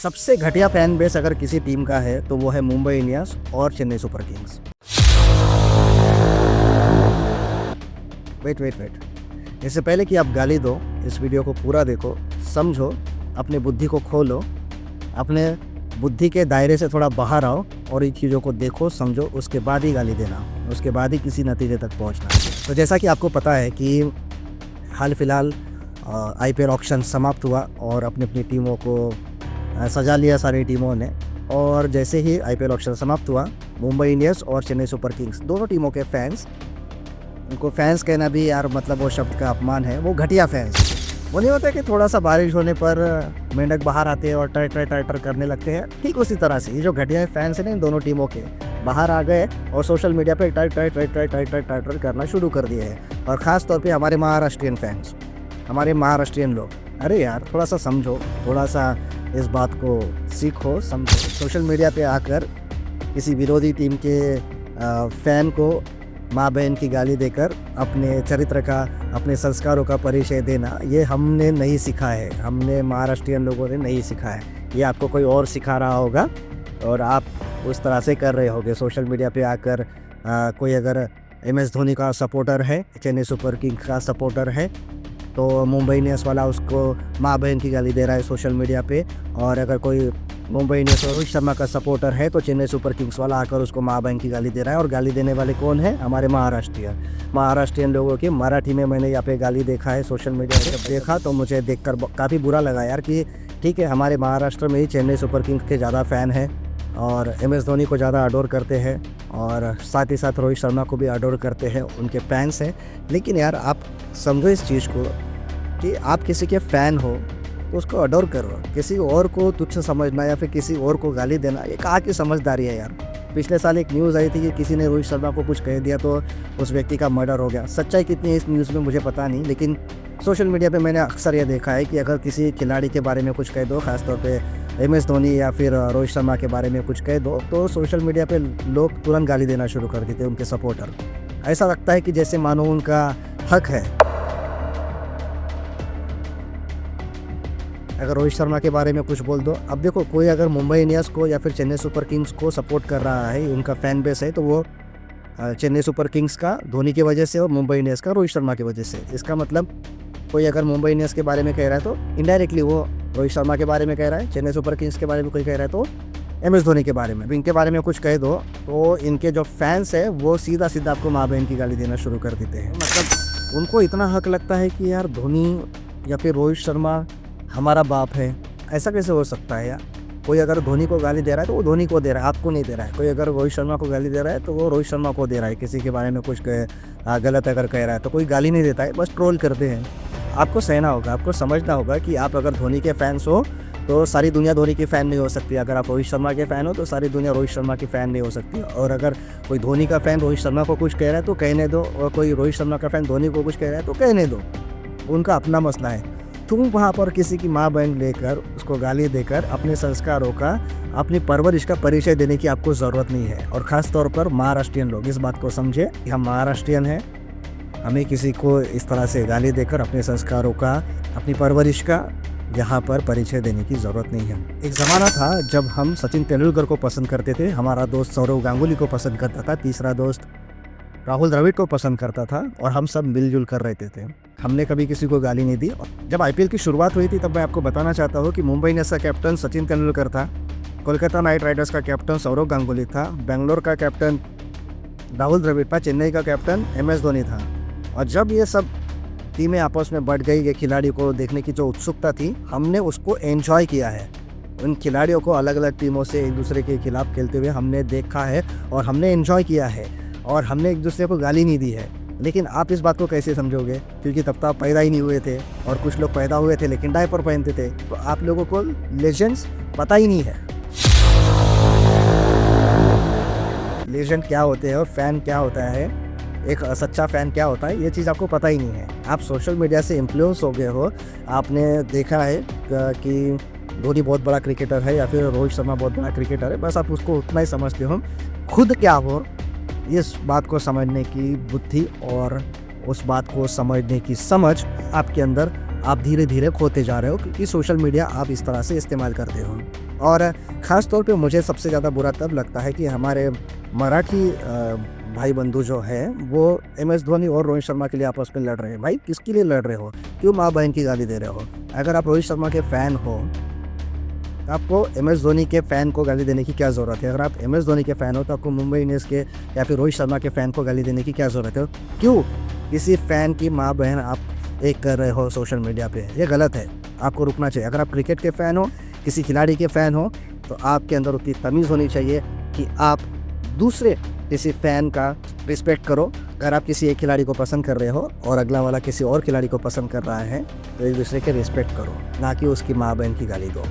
सबसे घटिया fan base अगर किसी टीम का है तो वो है मुंबई इंडियंस और चेन्नई सुपर किंग्स। वेट, इससे पहले कि आप गाली दो, इस वीडियो को पूरा देखो, समझो, अपनी बुद्धि को खोलो, अपने बुद्धि के दायरे से थोड़ा बाहर आओ और इन चीज़ों को देखो, समझो, उसके बाद ही गाली देना, उसके बाद ही किसी नतीजे तक पहुंचना। तो जैसा कि आपको पता है कि हाल फिलहाल IPL ऑक्शन समाप्त हुआ और अपनी अपनी टीमों को सजा लिया सारी टीमों ने। और जैसे ही IPL ऑक्शन समाप्त हुआ, मुंबई इंडियंस और चेन्नई सुपर किंग्स दोनों टीमों के फैंस, उनको फैंस कहना भी यार मतलब वो शब्द का अपमान है, वो घटिया फैंस। वो नहीं होता कि थोड़ा सा बारिश होने पर मेंढक बाहर आते हैं और टर करने लगते हैं, ठीक उसी तरह से ये जो घटिया फैंस हैं ना इन दोनों टीमों के, बाहर आ गए और सोशल मीडिया पे टर करना शुरू कर दिए हैं। और ख़ास तौर पे हमारे महाराष्ट्रियन फैंस, हमारे महाराष्ट्रियन लोग, अरे यार थोड़ा सा समझो, थोड़ा सा इस बात को सीखो, समझो। सोशल मीडिया पे आकर किसी विरोधी टीम के फ़ैन को माँ बहन की गाली देकर अपने चरित्र का, अपने संस्कारों का परिचय देना, ये हमने नहीं सीखा है, हमने महाराष्ट्रियन लोगों ने नहीं सीखा है। ये आपको कोई और सिखा रहा होगा और आप उस तरह से कर रहे होगे। सोशल मीडिया पे आकर कोई अगर MS धोनी का सपोर्टर है, चेन्नई सुपर किंग्स का सपोर्टर है, तो मुंबई इंडियंस वाला उसको माँ बहन की गाली दे रहा है सोशल मीडिया पे। और अगर कोई मुंबई इंडियंस और रोहित शर्मा का सपोर्टर है तो चेन्नई सुपर किंग्स वाला आकर उसको माँ बहन की गाली दे रहा है। और गाली देने वाले कौन है? हमारे महाराष्ट्रियन लोगों की। मराठी में मैंने यहाँ पे गाली देखा है सोशल मीडिया पे, देखा तो मुझे देखकर काफ़ी बुरा लगा यार कि ठीक है, हमारे महाराष्ट्र में ही चेन्नई सुपर किंग्स के ज़्यादा फ़ैन हैं और MS धोनी को ज़्यादा अडोर करते हैं और साथ ही साथ रोहित शर्मा को भी अडोर करते हैं, उनके फैंस हैं। लेकिन यार आप समझो इस चीज़ को कि आप किसी के फ़ैन हो तो उसको अडोर करो, किसी और को तुच्छ समझना या फिर किसी और को गाली देना, ये कहाँ की समझदारी है यार। पिछले साल एक न्यूज़ आई थी कि किसी ने रोहित शर्मा को कुछ कह दिया तो उस व्यक्ति का मर्डर हो गया। सच्चाई कितनी है इस न्यूज़ में मुझे पता नहीं, लेकिन सोशल मीडिया पे मैंने अक्सर ये देखा है कि अगर किसी खिलाड़ी के बारे में कुछ कह दो, ख़ासतौर पे MS धोनी या फिर रोहित शर्मा के बारे में कुछ कह दो, तो सोशल मीडिया पे लोग तुरंत गाली देना शुरू कर देते हैं, उनके सपोर्टर। ऐसा लगता है कि जैसे मानो उनका हक है। अगर रोहित शर्मा के बारे में कुछ बोल दो, अब देखो कोई अगर मुंबई इंडियंस को या फिर चेन्नई सुपर किंग्स को सपोर्ट कर रहा है, उनका फ़ैन बेस है, तो वो चेन्नई सुपर किंग्स का धोनी की वजह से और मुंबई इंडियंस का रोहित शर्मा की वजह से। इसका मतलब कोई अगर मुंबई इंडियंस के बारे में कह रहा है तो इनडायरेक्टली वो रोहित शर्मा के बारे में कह रहा है, चेन्नई सुपर किंग्स के बारे में कोई कह रहा है तो MS धोनी के बारे में। इनके बारे में कुछ कह दो तो इनके जो फैंस है वो सीधा आपको माँ बहन की गाली देना शुरू कर देते हैं। मतलब उनको इतना हक लगता है कि यार धोनी या फिर रोहित शर्मा हमारा बाप है। ऐसा कैसे हो सकता है यार? कोई अगर धोनी को गाली दे रहा है तो वो धोनी को दे रहा है, आपको नहीं दे रहा है। कोई अगर रोहित शर्मा को गाली दे रहा है तो वो रोहित शर्मा को दे रहा है। किसी के बारे में कुछ गलत अगर कह रहा है तो कोई गाली नहीं देता है, बस ट्रोल करते हैं। आपको सहना होगा, आपको समझना होगा कि आप अगर धोनी के फैंस हो तो सारी दुनिया धोनी की फ़ैन नहीं हो सकती। अगर आप रोहित शर्मा के फ़ैन हो तो सारी दुनिया रोहित शर्मा की फ़ैन नहीं हो सकती। और अगर कोई धोनी का फ़ैन रोहित शर्मा को कुछ कह रहा है तो कहने दो, और कोई रोहित शर्मा का फ़ैन धोनी को कुछ कह रहा है तो कहने दो, उनका अपना मसला है। तुम वहाँ पर किसी की माँ बहन लेकर उसको गाली देकर अपने संस्कारों का, अपनी परवरिश का परिचय देने की आपको ज़रूरत नहीं है। और ख़ास तौर पर महाराष्ट्रियन लोग इस बात को समझे कि हम महाराष्ट्रियन हैं, हमें किसी को इस तरह से गाली देकर अपने संस्कारों का, अपनी परवरिश का यहाँ पर परिचय देने की ज़रूरत नहीं है। एक ज़माना था जब हम सचिन तेंदुलकर को पसंद करते थे, हमारा दोस्त सौरव गांगुली को पसंद करता था, तीसरा दोस्त राहुल द्रविड़ को पसंद करता था और हम सब मिलजुल कर रहते थे। हमने कभी किसी को गाली नहीं दी। जब IPL की शुरुआत हुई थी तब मैं आपको बताना चाहता हूँ कि मुंबई इंडियंस का कैप्टन सचिन तेंदुलकर था, कोलकाता नाइट राइडर्स का कैप्टन सौरव गांगुली था, बेंगलोर का कैप्टन राहुल द्रविड़ था, चेन्नई का कैप्टन MS धोनी था। और जब ये सब टीमें आपस में बढ़ गई, ये खिलाड़ी को देखने की जो उत्सुकता थी, हमने उसको एंजॉय किया है। उन खिलाड़ियों को अलग अलग टीमों से एक दूसरे के खिलाफ खेलते हुए हमने देखा है और हमने एंजॉय किया है और हमने एक दूसरे को गाली नहीं दी है। लेकिन आप इस बात को कैसे समझोगे? क्योंकि तब तक आप पैदा ही नहीं हुए थे और कुछ लोग पैदा हुए थे लेकिन डायपर पहनते थे, तो आप लोगों को लेजेंड्स पता ही नहीं है, लेजेंड क्या होते हैं और फ़ैन क्या होता है, एक सच्चा फ़ैन क्या होता है, ये चीज़ आपको पता ही नहीं है। आप सोशल मीडिया से इन्फ्लुएंस हो गए हो। आपने देखा है कि धोनी बहुत बड़ा क्रिकेटर है या फिर रोहित शर्मा बहुत बड़ा क्रिकेटर है, बस आप उसको उतना ही समझते हो। खुद क्या हो, इस बात को समझने की बुद्धि और उस बात को समझने की समझ आपके अंदर आप धीरे धीरे खोते जा रहे हो, क्योंकि सोशल मीडिया आप इस तरह से इस्तेमाल करते हो। और ख़ास तौर पे मुझे सबसे ज़्यादा बुरा तब लगता है कि हमारे मराठी भाई बंधु जो है वो MS धोनी और रोहित शर्मा के लिए आपस में लड़ रहे हैं। भाई किसके लिए लड़ रहे हो? क्यों माँ बहन की गाली दे रहे हो? अगर आप रोहित शर्मा के फ़ैन हो, तो आपको MS धोनी के फ़ैन को गाली देने की क्या ज़रूरत है? अगर आप MS धोनी के फ़ैन हो तो आपको मुंबई इंडियंस के या फिर रोहित शर्मा के फ़ैन को गाली देने की क्या ज़रूरत है? क्यों किसी फ़ैन की माँ बहन आप एक कर रहे हो सोशल मीडिया पे? ये गलत है, आपको रुकना चाहिए। अगर आप क्रिकेट के फ़ैन हो, किसी खिलाड़ी के फ़ैन हो, तो आपके अंदर उतनी तमीज़ होनी चाहिए कि आप दूसरे किसी फ़ैन का रिस्पेक्ट करो। अगर आप किसी एक खिलाड़ी को पसंद कर रहे हो और अगला वाला किसी और खिलाड़ी को पसंद कर रहा है, तो एक दूसरे के रिस्पेक्ट करो, ना कि उसकी माँ बहन की गाली दो।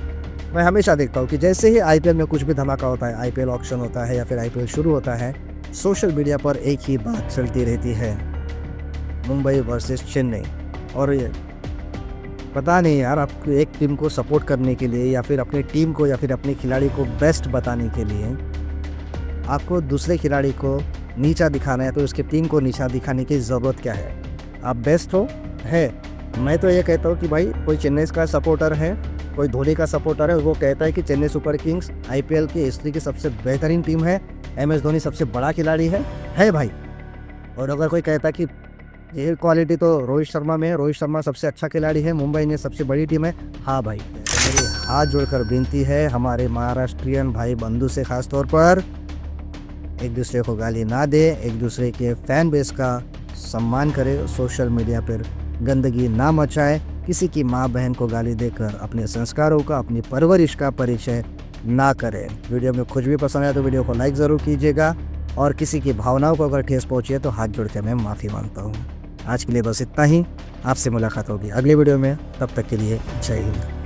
मैं हमेशा देखता हूँ कि जैसे ही IPL में कुछ भी धमाका होता है, IPL ऑक्शन होता है या फिर IPL शुरू होता है, सोशल मीडिया पर एक ही बात चलती रहती है, मुंबई वर्सेस चेन्नई। और ये पता नहीं यार, आप एक टीम को सपोर्ट करने के लिए या फिर अपनी टीम को या फिर अपने खिलाड़ी को बेस्ट बताने के लिए आपको दूसरे खिलाड़ी को नीचा दिखाना है, तो उसके टीम को नीचा दिखाने की ज़रूरत क्या है? आप बेस्ट हो है। मैं तो ये कहता हूँ कि भाई कोई चेन्नई का सपोर्टर है, कोई धोनी का सपोर्टर है, वो कहता है कि चेन्नई सुपर किंग्स IPL की हिस्ट्री की सबसे बेहतरीन टीम है, MS धोनी सबसे बड़ा खिलाड़ी है भाई। और अगर कोई कहता है कि ये क्वालिटी तो रोहित शर्मा में है, रोहित शर्मा सबसे अच्छा खिलाड़ी है, मुंबई इंडियंस सबसे बड़ी टीम है, हाँ भाई, तो मेरी हाथ जोड़कर विनती है हमारे महाराष्ट्रियन भाई बंधु से, खास तौर पर एक दूसरे को गाली ना दे, एक दूसरे के फ़ैन बेस का सम्मान करे, सोशल मीडिया पर गंदगी ना मचाए, किसी की माँ बहन को गाली देकर अपने संस्कारों का, अपनी परवरिश का परिचय ना करें। वीडियो में कुछ भी पसंद आया तो वीडियो को लाइक ज़रूर कीजिएगा, और किसी की भावनाओं को अगर ठेस पहुँची है तो हाथ जोड़ के मैं माफ़ी मांगता हूँ। आज के लिए बस इतना ही, आपसे मुलाकात होगी अगले वीडियो में, तब तक के लिए जय हिंद।